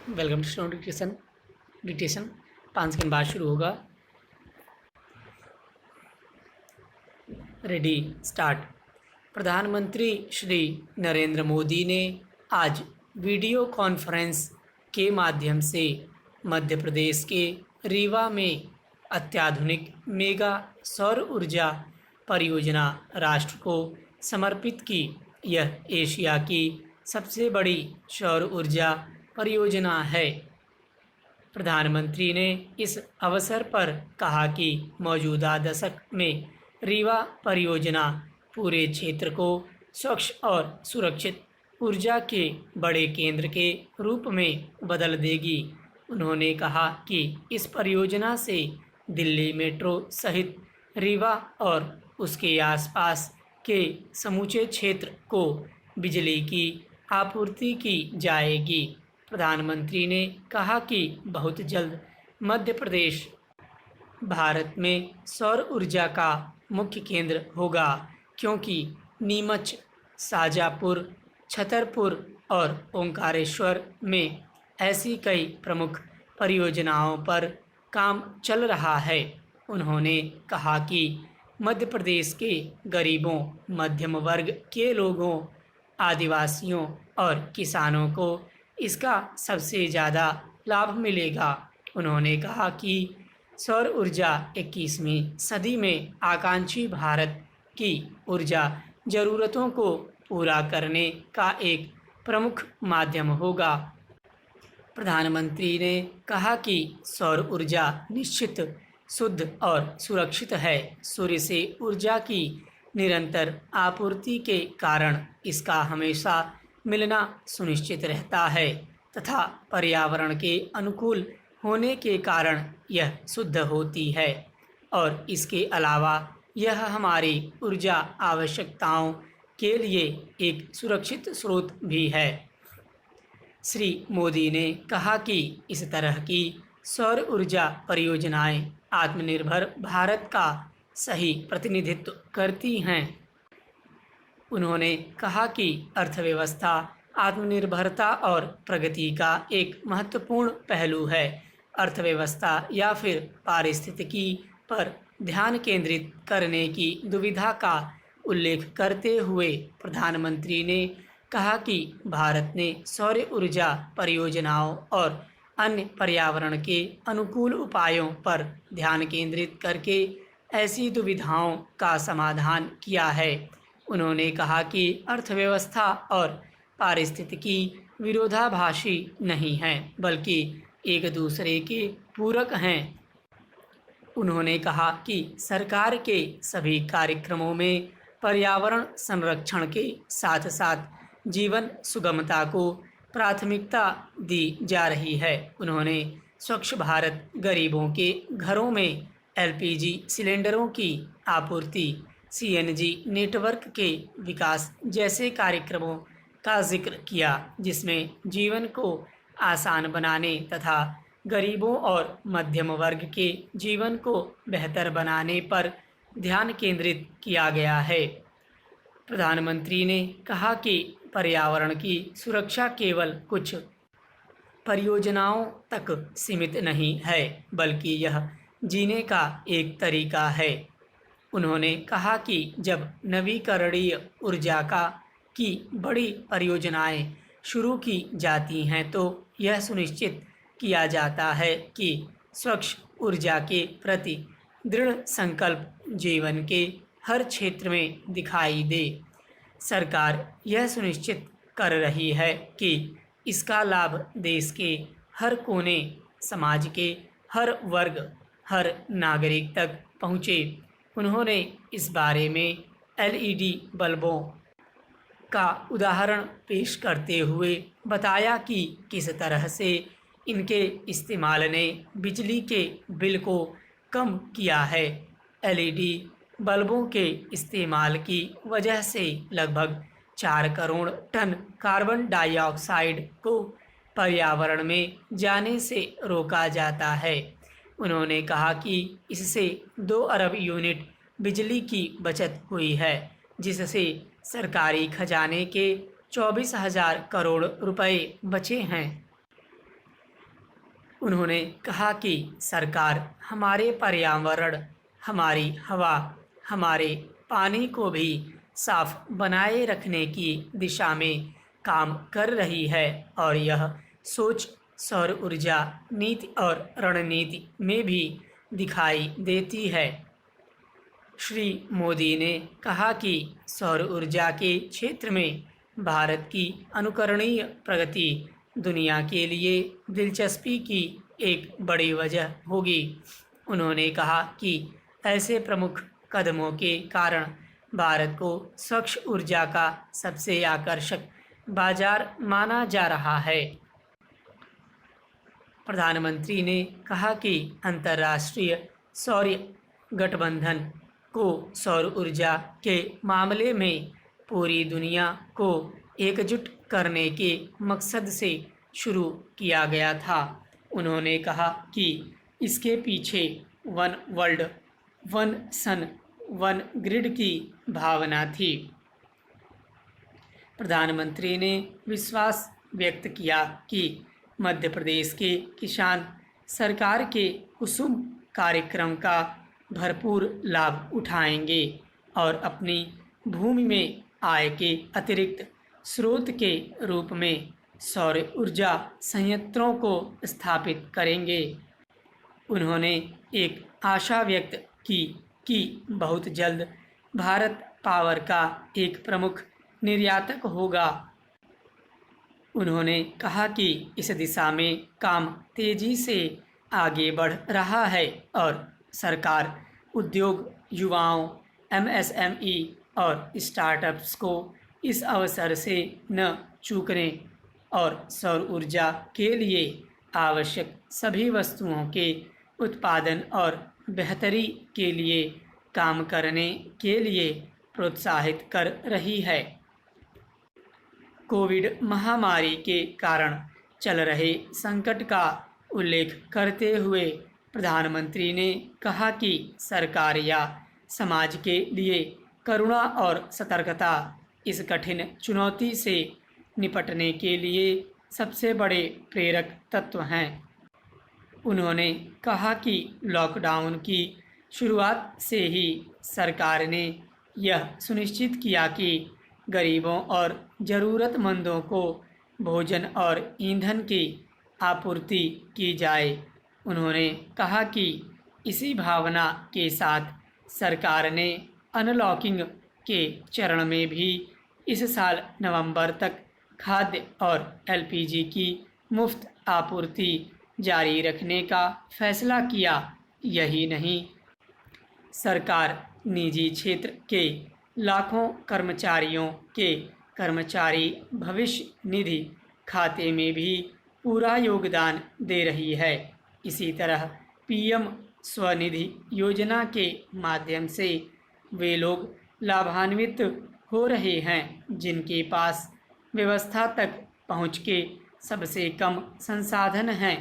Welcome to student dictation 5 second बाद शुरू होगा। Ready start. प्रधानमंत्री श्री नरेंद्र मोदी ने आज वीडियो कॉन्फ्रेंस के माध्यम से मध्य प्रदेश के रीवा में अत्याधुनिक मेगा सौर ऊर्जा परियोजना राष्ट्र को समर्पित की। यह एशिया की सबसे बड़ी सौर ऊर्जा परियोजना है। प्रधानमंत्री ने इस अवसर पर कहा कि मौजूदा दशक में रीवा परियोजना पूरे क्षेत्र को स्वच्छ और सुरक्षित ऊर्जा के बड़े केंद्र के रूप में बदल देगी। उन्होंने कहा कि इस परियोजना से दिल्ली मेट्रो सहित रीवा और उसके आसपास के समूचे क्षेत्र को बिजली की आपूर्ति की जाएगी। प्रधानमंत्री ने कहा कि बहुत जल्द मध्य प्रदेश भारत में सौर ऊर्जा का मुख्य केंद्र होगा, क्योंकि नीमच, शाजापुर, छतरपुर और ओंकारेश्वर में ऐसी कई प्रमुख परियोजनाओं पर काम चल रहा है। उन्होंने कहा कि मध्य प्रदेश के गरीबों, मध्यम वर्ग के लोगों, आदिवासियों और किसानों को इसका सबसे ज़्यादा लाभ मिलेगा। उन्होंने कहा कि सौर ऊर्जा 21वीं सदी में आकांक्षी भारत की ऊर्जा ज़रूरतों को पूरा करने का एक प्रमुख माध्यम होगा। प्रधानमंत्री ने कहा कि सौर ऊर्जा निश्चित, शुद्ध और सुरक्षित है। सूर्य से ऊर्जा की निरंतर आपूर्ति के कारण इसका हमेशा मिलना सुनिश्चित रहता है तथा पर्यावरण के अनुकूल होने के कारण यह शुद्ध होती है, और इसके अलावा यह हमारी ऊर्जा आवश्यकताओं के लिए एक सुरक्षित स्रोत भी है। श्री मोदी ने कहा कि इस तरह की सौर ऊर्जा परियोजनाएं आत्मनिर्भर भारत का सही प्रतिनिधित्व करती हैं। उन्होंने कहा कि अर्थव्यवस्था आत्मनिर्भरता और प्रगति का एक महत्वपूर्ण पहलू है। अर्थव्यवस्था या फिर पारिस्थितिकी पर ध्यान केंद्रित करने की दुविधा का उल्लेख करते हुए प्रधानमंत्री ने कहा कि भारत ने सौर ऊर्जा परियोजनाओं और अन्य पर्यावरण के अनुकूल उपायों पर ध्यान केंद्रित करके ऐसी दुविधाओं का समाधान किया है। उन्होंने कहा कि अर्थव्यवस्था और पारिस्थितिकी विरोधाभासी नहीं हैं, बल्कि एक दूसरे के पूरक हैं। उन्होंने कहा कि सरकार के सभी कार्यक्रमों में पर्यावरण संरक्षण के साथ साथ जीवन सुगमता को प्राथमिकता दी जा रही है। उन्होंने स्वच्छ भारत, गरीबों के घरों में LPG सिलेंडरों की आपूर्ति, CNG नेटवर्क के विकास जैसे कार्यक्रमों का जिक्र किया, जिसमें जीवन को आसान बनाने तथा गरीबों और मध्यम वर्ग के जीवन को बेहतर बनाने पर ध्यान केंद्रित किया गया है। प्रधानमंत्री ने कहा कि पर्यावरण की सुरक्षा केवल कुछ परियोजनाओं तक सीमित नहीं है, बल्कि यह जीने का एक तरीका है। उन्होंने कहा कि जब नवीकरणीय ऊर्जा की बड़ी परियोजनाएं शुरू की जाती हैं तो यह सुनिश्चित किया जाता है कि स्वच्छ ऊर्जा के प्रति दृढ़ संकल्प जीवन के हर क्षेत्र में दिखाई दे। सरकार यह सुनिश्चित कर रही है कि इसका लाभ देश के हर कोने, समाज के हर वर्ग, हर नागरिक तक पहुँचे। उन्होंने इस बारे में LED बल्बों का उदाहरण पेश करते हुए बताया कि किस तरह से इनके इस्तेमाल ने बिजली के बिल को कम किया है। LED बल्बों के इस्तेमाल की वजह से लगभग 4 करोड़ टन कार्बन डाइऑक्साइड को पर्यावरण में जाने से रोका जाता है। उन्होंने कहा कि इससे 2 अरब यूनिट बिजली की बचत हुई है, जिससे सरकारी खजाने के 24,000 करोड़ रुपए बचे हैं। उन्होंने कहा कि सरकार हमारे पर्यावरण, हमारी हवा, हमारे पानी को भी साफ बनाए रखने की दिशा में काम कर रही है और यह सोच सौर ऊर्जा नीति और रणनीति में भी दिखाई देती है। श्री मोदी ने कहा कि सौर ऊर्जा के क्षेत्र में भारत की अनुकरणीय प्रगति दुनिया के लिए दिलचस्पी की एक बड़ी वजह होगी। उन्होंने कहा कि ऐसे प्रमुख कदमों के कारण भारत को स्वच्छ ऊर्जा का सबसे आकर्षक बाजार माना जा रहा है। प्रधानमंत्री ने कहा कि अंतर्राष्ट्रीय सौर गठबंधन को सौर ऊर्जा के मामले में पूरी दुनिया को एकजुट करने के मकसद से शुरू किया गया था। उन्होंने कहा कि इसके पीछे वन वर्ल्ड, वन सन, वन ग्रिड की भावना थी। प्रधानमंत्री ने विश्वास व्यक्त किया कि मध्य प्रदेश के किसान सरकार के कुसुम कार्यक्रम का भरपूर लाभ उठाएंगे और अपनी भूमि में आय के अतिरिक्त स्रोत के रूप में सौर ऊर्जा संयंत्रों को स्थापित करेंगे। उन्होंने एक आशा व्यक्त की कि बहुत जल्द भारत पावर का एक प्रमुख निर्यातक होगा। उन्होंने कहा कि इस दिशा में काम तेजी से आगे बढ़ रहा है और सरकार उद्योग, युवाओं, MSME और स्टार्टअप्स को इस अवसर से न चूकने और सौर ऊर्जा के लिए आवश्यक सभी वस्तुओं के उत्पादन और बेहतरी के लिए काम करने के लिए प्रोत्साहित कर रही है। कोविड महामारी के कारण चल रहे संकट का उल्लेख करते हुए प्रधानमंत्री ने कहा कि सरकार या समाज के लिए करुणा और सतर्कता इस कठिन चुनौती से निपटने के लिए सबसे बड़े प्रेरक तत्व हैं। उन्होंने कहा कि लॉकडाउन की शुरुआत से ही सरकार ने यह सुनिश्चित किया कि गरीबों और ज़रूरतमंदों को भोजन और ईंधन की आपूर्ति की जाए। उन्होंने कहा कि इसी भावना के साथ सरकार ने अनलॉकिंग के चरण में भी इस साल नवंबर तक खाद्य और LPG की मुफ्त आपूर्ति जारी रखने का फैसला किया। यही नहीं, सरकार निजी क्षेत्र के लाखों कर्मचारियों के कर्मचारी भविष्य निधि खाते में भी पूरा योगदान दे रही है। इसी तरह PM स्वनिधि योजना के माध्यम से वे लोग लाभान्वित हो रहे हैं जिनके पास व्यवस्था तक पहुँच के सबसे कम संसाधन हैं।